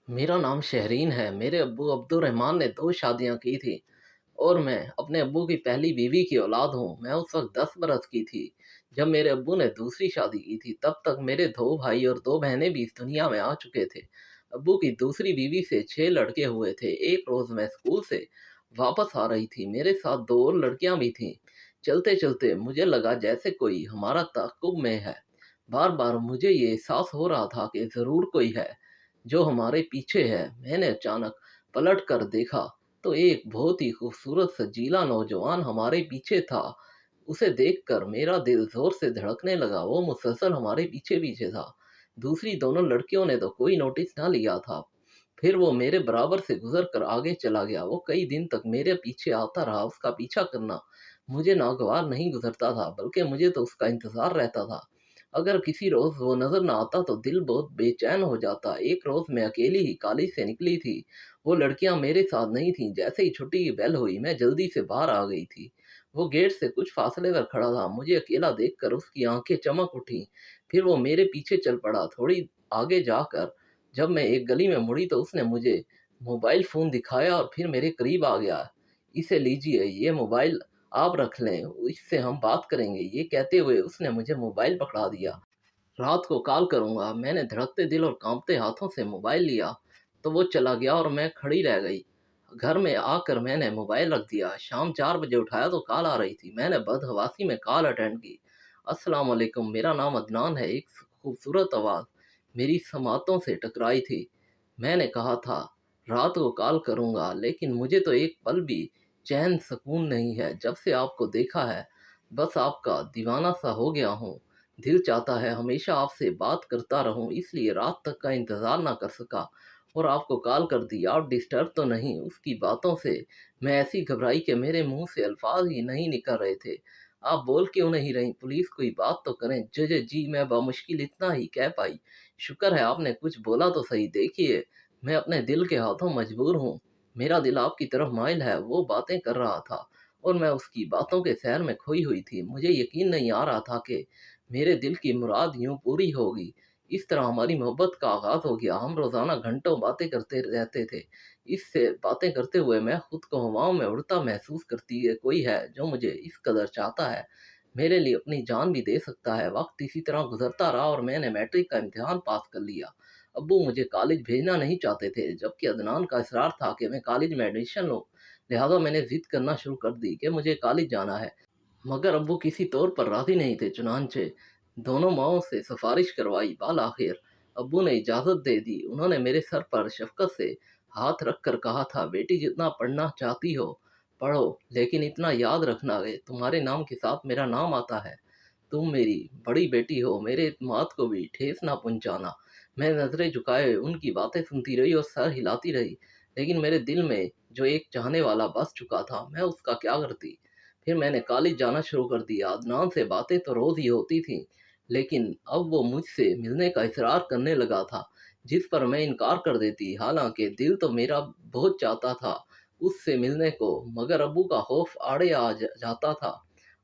मेरा नाम शहरीन है। मेरे अब्बू अब्दुर्रहमान ने 2 शादियाँ की थी और मैं अपने अब्बू की पहली बीवी की औलाद हूँ। मैं उस वक़्त 10 बरस की थी जब मेरे अब्बू ने दूसरी शादी की थी। तब तक मेरे 2 भाई और 2 बहनें भी इस दुनिया में आ चुके थे। अब्बू की दूसरी बीवी से 6 लड़के हुए थे। एक रोज़ मैं स्कूल से वापस आ रही थी। मेरे साथ 2 और लड़कियाँ भी थीं। चलते-चलते मुझे लगा जैसे कोई हमारा ताक़ुब में है। बार-बार मुझे ये एहसास हो रहा था कि ज़रूर कोई है जो हमारे पीछे है। मैंने अचानक पलट कर देखा तो एक बहुत ही खूबसूरत सजीला नौजवान हमारे पीछे था। उसे देखकर मेरा दिल जोर से धड़कने लगा। वो मुसलसल हमारे पीछे पीछे था। दूसरी दोनों लड़कियों ने तो कोई नोटिस ना लिया था। फिर वो मेरे बराबर से गुजर कर आगे चला गया। वो कई दिन तक मेरे पीछे आता रहा। उसका पीछा करना मुझे नागवार नहीं गुजरता था, बल्कि मुझे तो उसका इंतजार रहता था। अगर किसी रोज़ वो नज़र ना आता तो दिल बहुत बेचैन हो जाता। एक रोज़ मैं अकेली ही कॉलेज से निकली थी। वो लड़कियां मेरे साथ नहीं थीं। जैसे ही छुट्टी की बेल हुई मैं जल्दी से बाहर आ गई थी। वो गेट से कुछ फासले पर खड़ा था। मुझे अकेला देखकर उसकी आंखें चमक उठीं। फिर वो मेरे पीछे चल पड़ा। थोड़ी आगे जाकर जब मैं एक गली में मुड़ी तो उसने मुझे मोबाइल फ़ोन दिखाया और फिर मेरे करीब आ गया। इसे लीजिए, ये मोबाइल आप रख लें, इससे हम बात करेंगे। ये कहते हुए उसने मुझे मोबाइल पकड़ा दिया। रात को कॉल करूँगा। मैंने धड़कते दिल और कांपते हाथों से मोबाइल लिया तो वो चला गया और मैं खड़ी रह गई। घर में आकर मैंने मोबाइल रख दिया। शाम 4 बजे उठाया तो कॉल आ रही थी। मैंने बदहवासी में कॉल अटेंड की। अस्सलाम वालेकुम, मेरा नाम अदनान है। एक खूबसूरत आवाज़ मेरी समातों से टकराई थी। मैंने कहा था रात को कॉल करूँगा, लेकिन मुझे तो एक पल भी चैन सुकून नहीं है जब से आपको देखा है। बस आपका दीवाना सा हो गया हूँ। दिल चाहता है हमेशा आपसे बात करता रहूं, इसलिए रात तक का इंतज़ार ना कर सका और आपको कॉल कर दी। आप डिस्टर्ब तो नहीं? उसकी बातों से मैं ऐसी घबराई कि मेरे मुंह से अल्फाज ही नहीं निकल रहे थे। आप बोल क्यों नहीं रही? प्लीज़ कोई बात तो करें। जी मैं बामुश्किल इतना ही कह पाई। शुक्र है आपने कुछ बोला तो सही। देखिए, मैं अपने दिल के हाथों मजबूर हूँ। मेरा दिल आपकी तरफ माइल है। वो बातें कर रहा था और मैं उसकी बातों के सैर में खोई हुई थी। मुझे यकीन नहीं आ रहा था कि मेरे दिल की मुराद यूं पूरी होगी। इस तरह हमारी मोहब्बत का आगाज हो गया। हम रोजाना घंटों बातें करते रहते थे। इससे बातें करते हुए मैं खुद को हवाओं में उड़ता महसूस करती है। कोई है जो मुझे इस कदर चाहता है, मेरे लिए अपनी जान भी दे सकता है। वक्त इसी तरह गुजरता रहा और मैंने मैट्रिक का इम्तिहान पास कर लिया। अब्बू मुझे कॉलेज भेजना नहीं चाहते थे, जबकि अदनान का इसरार था कि मैं कॉलेज में एडमिशन लूँ। लिहाजा मैंने जिद करना शुरू कर दी कि मुझे कॉलेज जाना है। मगर अब्बू किसी तौर पर राजी नहीं थे। चुनांचे दोनों माओं से सिफारिश करवाई। बाल आखिर अब्बू ने इजाज़त दे दी। उन्होंने मेरे सर पर शफकत से हाथ रख कर कहा था, बेटी जितना पढ़ना चाहती हो पढ़ो, लेकिन इतना याद रखना कि तुम्हारे नाम के साथ मेरा नाम आता है। तुम मेरी बड़ी बेटी हो, मेरे इत्मीनान को भी ठेस ना पहुंचाना। मैं नजरें झुकाए उनकी बातें सुनती रही और सर हिलाती रही, लेकिन मेरे दिल में जो एक चाहने वाला बस चुका था, मैं उसका क्या करती। फिर मैंने कॉलेज जाना शुरू कर दिया। अदनान से बातें तो रोज ही होती थीं, लेकिन अब वो मुझसे मिलने का इसरार करने लगा था, जिस पर मैं इनकार कर देती। हालांकि दिल तो मेरा बहुत चाहता था उससे मिलने को, मगर अब्बू का खौफ आड़े जाता था।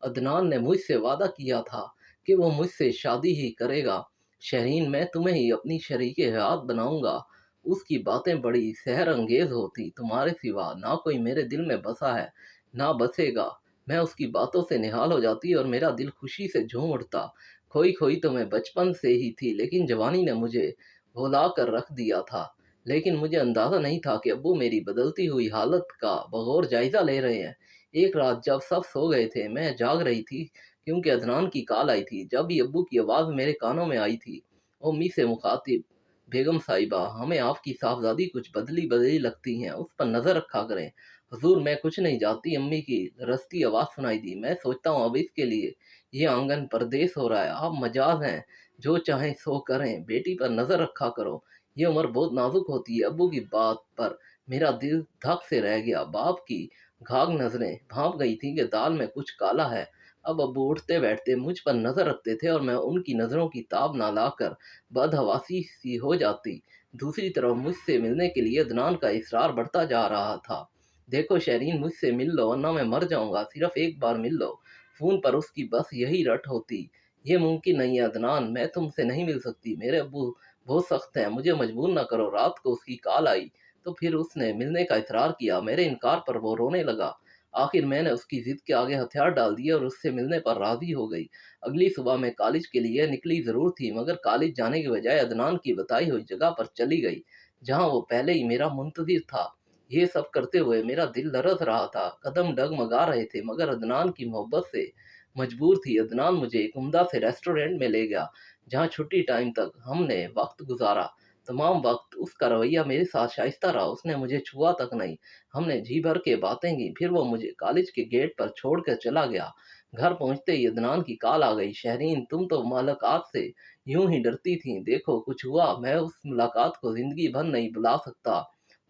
अदनान ने मुझसे वादा किया था कि वो मुझसे शादी ही करेगा। शहरीन, मैं तुम्हें ही अपनी शरीके हयात बनाऊंगा। उसकी बातें बड़ी सहर अंगेज होती। तुम्हारे सिवा ना कोई मेरे दिल में बसा है, ना बसेगा। मैं उसकी बातों से निहाल हो जाती और मेरा दिल खुशी से झूम उठता। खोई खोई तो मैं बचपन से ही थी, लेकिन जवानी ने मुझे भुला कर रख दिया था। लेकिन मुझे अंदाजा नहीं था कि अब्बू मेरी बदलती हुई हालत का बगौर जायजा ले रहे हैं। एक रात जब सब सो गए थे, मैं जाग रही थी क्योंकि अदनान की कॉल आई थी। जब भी अब्बू की आवाज़ मेरे कानों में आई थी, अम्मी से मुखातिब, बेगम साहिबा, हमें आपकी साहबजादी कुछ बदली बदली लगती हैं, उस पर नज़र रखा करें। हुजूर, मैं कुछ नहीं जानती। अम्मी की रस्ती आवाज़ सुनाई दी। मैं सोचता हूँ अब इसके लिए ये आंगन परदेस हो रहा है। आप मजाज हैं, जो चाहें सो करें, बेटी पर नज़र रखा करो। ये उम्र बहुत नाजुक होती है। अब्बू की बात पर मेरा दिल धक से रह गया। बाप की घाघ नजरें भाप गई थी कि दाल में कुछ काला है। अब अब्बू उठते बैठते मुझ पर नजर रखते थे और मैं उनकी नजरों की ताब ना लाकर बदहवासी सी हो जाती। दूसरी तरफ मुझसे मिलने के लिए अदनान का इसरार बढ़ता जा रहा था। देखो शहरीन, मुझसे मिल लो वरना मैं मर जाऊंगा। सिर्फ एक बार मिल लो। फोन पर उसकी बस यही रट होती। ये मुमकिन नहीं है अदनान, मैं तुमसे नहीं मिल सकती। मेरे अब्बू बहुत सख्त हैं, मुझे मजबूर ना करो। रात को उसकी कॉल आई तो फिर उसने मिलने का इसरार किया। मेरे इनकार पर वो रोने लगा। आखिर मैंने उसकी जिद के आगे हथियार डाल दिए और उससे मिलने पर राजी हो गई। अगली सुबह मैं कॉलेज के लिए निकली जरूर थी, मगर कॉलेज जाने के बजाय अदनान की बताई हुई जगह पर चली गई, जहां वो पहले ही मेरा मुंतजिर था। ये सब करते हुए मेरा दिल लरस रहा था, कदम डगमगा रहे थे, मगर अदनान की मोहब्बत से मजबूर थी। अदनान मुझे एक उम्दा से रेस्टोरेंट में ले गया, जहाँ छुट्टी टाइम तक हमने वक्त गुजारा। तमाम वक्त उसका रवैया मेरे साथ शाइस्ता रहा, उसने मुझे छुआ तक नहीं। हमने जी भर के बातें की, फिर वो मुझे कॉलेज के गेट पर छोड़कर चला गया। घर पहुंचते ही अदनान की कॉल आ गई, शहरीन तुम तो मुलाकात से यूं ही डरती थी, देखो कुछ हुआ। मैं उस मुलाकात को जिंदगी भर नहीं भुला सकता।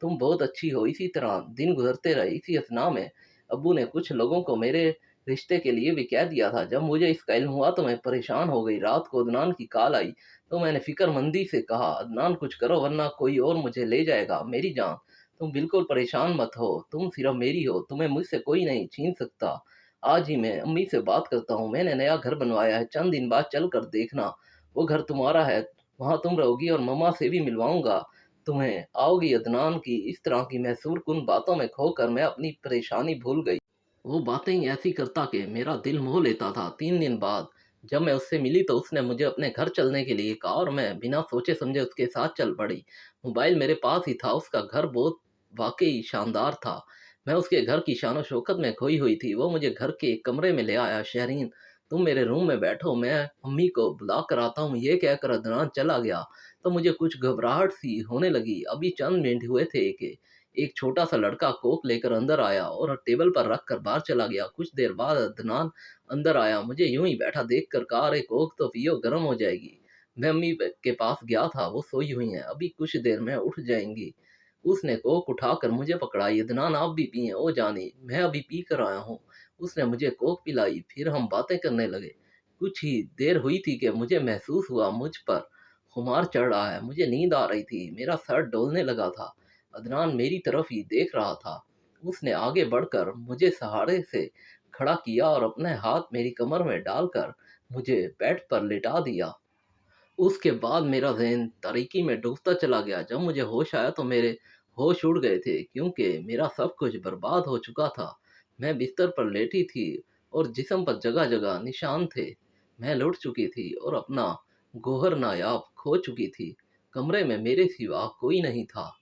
तुम बहुत अच्छी हो। इसी तरह दिन गुजरते रहे। इसी अथना में अब्बू ने कुछ लोगों को मेरे रिश्ते के लिए भी कह दिया था। जब मुझे इसका इल्म हुआ तो मैं परेशान हो गई। रात को अदनान की कॉल आई तो मैंने फिक्रमंदी से कहा, अदनान कुछ करो वरना कोई और मुझे ले जाएगा। मेरी जान, तुम बिल्कुल परेशान मत हो, तुम सिर्फ मेरी हो, तुम्हें मुझसे कोई नहीं छीन सकता। आज ही मैं अम्मी से बात करता हूँ, मैंने नया घर बनवाया है, चंद दिन बाद चल कर देखना। वो घर तुम्हारा है, वहाँ तुम रहोगी और मम्मा से भी मिलवाऊंगा तुम्हें। आओगी। अदनान की इस तरह की मैसूर कुन बातों में खोकर मैं अपनी परेशानी भूल गई। वो बातें ही ऐसी करता कि मेरा दिल मोह लेता था। 3 दिन बाद जब मैं उससे मिली तो उसने मुझे अपने घर चलने के लिए कहा और मैं बिना सोचे समझे उसके साथ चल पड़ी। मोबाइल मेरे पास ही था। उसका घर बहुत वाकई शानदार था। मैं उसके घर की शान शौकत में खोई हुई थी। वो मुझे घर के एक कमरे में ले आया। शहरीन तुम मेरे रूम में बैठो, मैं अम्मी को बुला कर आता हूँ। ये कहकर अदनान चला गया तो मुझे कुछ घबराहट सी होने लगी। अभी चंद मिनट हुए थे कि एक छोटा सा लड़का कोक लेकर अंदर आया और टेबल पर रख कर बाहर चला गया। कुछ देर बाद अदनान अंदर आया, मुझे यूं ही बैठा देख कर कहा, अरे कोक तो पियो, गर्म हो जाएगी। मैं अम्मी के पास गया था, वो सोई हुई हैं, अभी कुछ देर में उठ जाएंगी। उसने कोक उठाकर मुझे पकड़ाई। अदनान आप भी पिए। ओ जानी, मैं अभी पी कर आया हूँ। उसने मुझे कोक पिलाई, फिर हम बातें करने लगे। कुछ ही देर हुई थी कि मुझे महसूस हुआ मुझ पर खुमार चढ़ रहा है। मुझे नींद आ रही थी, मेरा सर डोलने लगा था। अदनान मेरी तरफ ही देख रहा था। उसने आगे बढ़कर मुझे सहारे से खड़ा किया और अपने हाथ मेरी कमर में डालकर मुझे बेड पर लिटा दिया। उसके बाद मेरा ज़हन तारीकी में डूबता चला गया। जब मुझे होश आया तो मेरे होश उड़ गए थे, क्योंकि मेरा सब कुछ बर्बाद हो चुका था। मैं बिस्तर पर लेटी थी और जिस्म पर जगह जगह निशान थे। मैं लुट चुकी थी और अपना गौहर नायाब खो चुकी थी। कमरे में मेरे सिवा कोई नहीं था।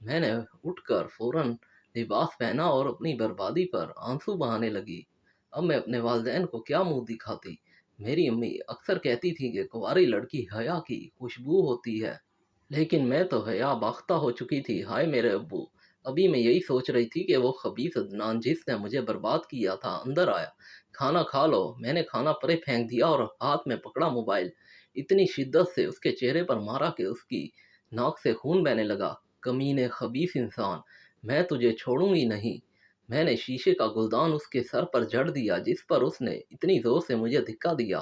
मैंने उठकर फौरन लिबास पहना और अपनी बर्बादी पर आंसू बहाने लगी। अब मैं अपने वालिदैन को क्या मुंह दिखाती। मेरी अम्मी अक्सर कहती थी कि कुंवारी लड़की हया की खुशबू होती है, लेकिन मैं तो हया बाख्ता हो चुकी थी। हाय मेरे अब्बू। अभी मैं यही सोच रही थी कि वो खबीस अदनान जिसने मुझे बर्बाद किया था अंदर आया। खाना खा लो। मैंने खाना परे फेंक दिया और हाथ में पकड़ा मोबाइल। इतनी शिद्दत से उसके चेहरे पर मारा कि उसकी नाक से खून बहने लगा। कमीने खबीस इंसान, मैं तुझे छोड़ूंगी नहीं। मैंने शीशे का गुलदान उसके सर पर जड़ दिया, जिस पर उसने इतनी जोर से मुझे धिक्का दिया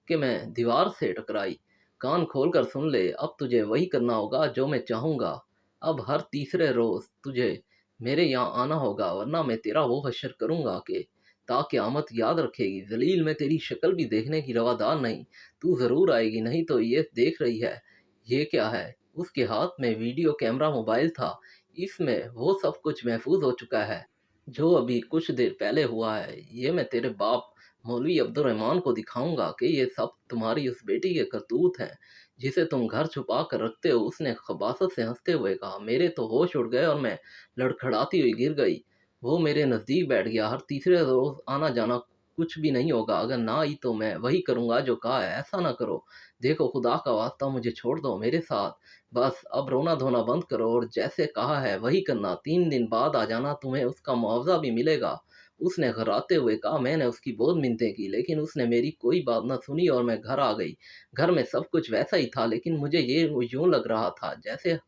कि मैं दीवार से टकराई। कान खोलकर सुन ले, अब तुझे वही करना होगा जो मैं चाहूँगा। अब हर तीसरे रोज़ तुझे मेरे यहाँ आना होगा, वरना मैं तेरा वो हश्र करूँगा कि ता क़यामत याद रखेगी। जलील, मैं तेरी शक्ल भी देखने की रवादार नहीं। तू ज़रूर आएगी, नहीं तो ये देख रही है, ये क्या है? उसके हाथ में वीडियो कैमरा मोबाइल था। इसमें वो सब कुछ महफूज हो चुका है जो अभी कुछ देर पहले हुआ है। ये मैं तेरे बाप मौलवी अब्दुर्रहमान को दिखाऊंगा कि ये सब तुम्हारी उस बेटी के करतूत हैं जिसे तुम घर छुपा कर रखते हो। उसने खबासत से हंसते हुए कहा। मेरे तो होश उड़ गए और मैं लड़खड़ाती हुई गिर गई। वो मेरे नज़दीक बैठ गया। हर तीसरे रोज आना जाना, कुछ भी नहीं होगा। अगर ना आई तो मैं वही करूंगा जो कहा है। ऐसा ना करो, देखो खुदा का वास्ता मुझे छोड़ दो मेरे साथ। बस अब रोना धोना बंद करो और जैसे कहा है वही करना। 3 दिन बाद आ जाना, तुम्हें उसका मुआवजा भी मिलेगा। उसने घराते हुए कहा। मैंने उसकी बहुत मिन्नतें की, लेकिन उसने मेरी कोई बात न सुनी और मैं घर आ गई। घर में सब कुछ वैसा ही था, लेकिन मुझे ये यूं लग रहा था जैसे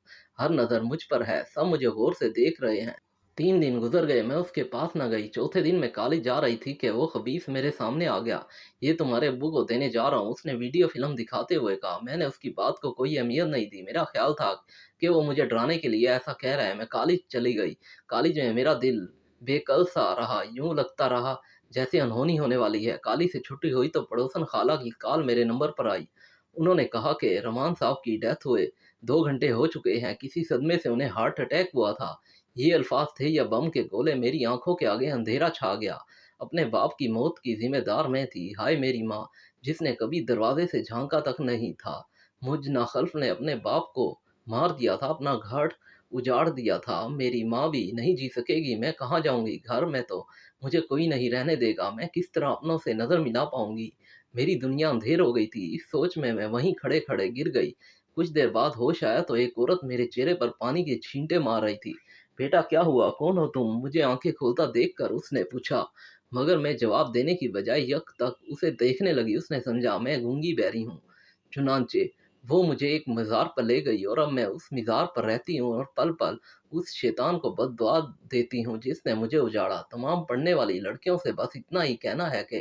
हर नज़र मुझ पर है, सब मुझे गौर से देख रहे हैं। 3 दिन गुजर गए, मैं उसके पास न गई। चौथे दिन मैं कॉलेज जा रही थी कि वो खबीस मेरे सामने आ गया। ये तुम्हारे अब्बू को देने जा रहा हूँ, उसने वीडियो फिल्म दिखाते हुए कहा। मैंने उसकी बात को कोई अहमियत नहीं दी। मेरा ख्याल था कि वो मुझे डराने के लिए ऐसा कह रहा है। मैं कॉलेज चली गई। कॉलेज में मेरा दिल बेकल सा रहा, यूं लगता रहा जैसे अनहोनी होने वाली है। कॉलेज से छुट्टी हुई तो पड़ोसन खाला की कॉल मेरे नंबर पर आई। انہوں نے کہا کہ رحمان صاحب کی ڈیتھ ہوئے 2 گھنٹے ہو چکے ہیں، کسی صدمے سے انہیں ہارٹ اٹیک ہوا تھا۔ یہ الفاظ تھے یا بم کے گولے، میری آنکھوں کے آگے اندھیرا چھا گیا۔ اپنے باپ کی موت کی ذمہ دار میں تھی، ہائے میری ماں جس نے کبھی دروازے سے جھانکا تک نہیں تھا۔ مجھ ناخلف نے اپنے باپ کو مار دیا تھا، اپنا گھر اجاڑ دیا تھا، میری ماں بھی نہیں جی سکے گی، میں کہاں جاؤں گی؟ گھر میں تو مجھے کوئی نہیں رہنے دے گا، میں کس طرح اپنوں سے نظر ملا پاؤں گی؟ میری دنیا اندھیر ہو گئی تھی، اس سوچ میں وہیں کھڑے کھڑے گر گئی۔ کچھ دیر بعد ہوش آیا تو ایک عورت میرے چہرے پر پانی کے چھینٹے مار رہی تھی۔ بیٹا کیا ہوا؟ کون ہو تم؟ مجھے آنکھیں کھولتا دیکھ کر اس نے پوچھا، مگر میں جواب دینے کی بجائے یک تک اسے دیکھنے لگی۔ اس نے سمجھا میں گونگی بہری ہوں۔ چنانچہ وہ مجھے ایک مزار پر لے گئی اور اب میں اس مزار پر رہتی ہوں اور پل پل اس شیطان کو بد دعا دیتی ہوں جس نے مجھے اجاڑا۔ تمام پڑھنے والی لڑکیوں سے بس اتنا ہی کہنا ہے کہ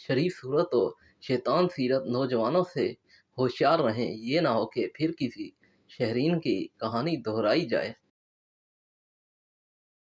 شریف صورت و شیطان سیرت نوجوانوں سے ہوشیار رہیں، یہ نہ ہو کہ پھر کسی شہرین کی کہانی دہرائی جائے۔